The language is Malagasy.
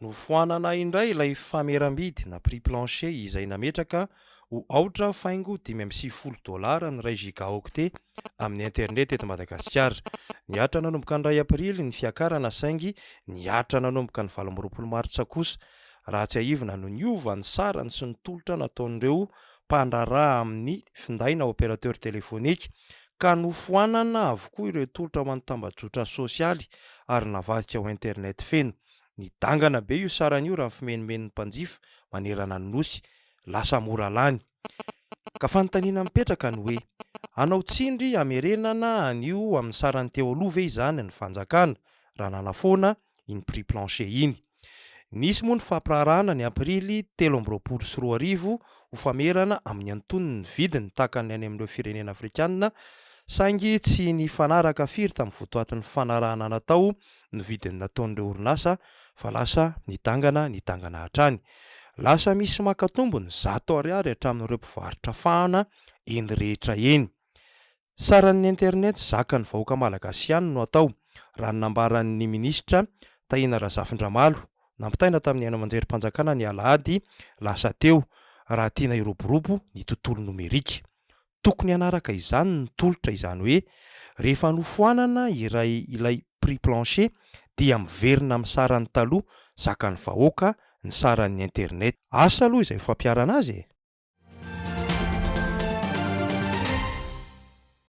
Nofoanana indray ilay fameram-bidy na prix plancher izay nametraka ho aotra faingo $550 ny 1 gigaoctet amin'ny internet eto Madagasikara. Niatra nanomboka ny 2 aprily ny fiakarana saingy niatra nanomboka ny 20 martsa kosa. Raha tsy aivina no niova ny sarany sy ny tolotra nataon'ireo mpandraraha amin'ny finday na opérateur téléphonique ka nofoanana avokoa ireo tolotra mantambazotra sosialy ary navadika ao internet feno. Nidangana be io saran'ny io raha fimenomen'ny mpanjifa manerana ny nosy, lasa mora lany. Ka fanontaniana mipetraka ny hoe anao tsindry amerenana an'io amin'ny sarany teo aloha ve izany ny fanjakana raha nanafoana iny prix plancher iny. Nisy moa ny fampiarahana ny aprily 2024 ho famerana amin'ny antonony ny vidiny tahaka ny any amin'ireo firenena afrikanina, saingy tsy nifanaraka firy tamin'ny votoatin'ny fanarahana natao ny vidiny nataon'ireo orinasa fa lasa nidangana hatrany. Lasa misy makatombony $100 hatramin'ireo mpivarotra fahana eny rehetra eny. Saran'ny internet zaka ny vahoaka malagasy ihany no atao raha ny nambaran'ny minisitra Tahina Razafindramalo nampitaina tamin'ny haino amanjerim-panjakana ny alahady lasa teo raha tiana iroborobo ny tontolo nomerika. Tokony hanaraka izany ny tolotra izany hoe rehefa nofoanana ilay prix plancher dia miverina amin'ny sarany taloha zaka ny vahoaka ny saran'ny internet. Asa aloha izay fampiarana azy e.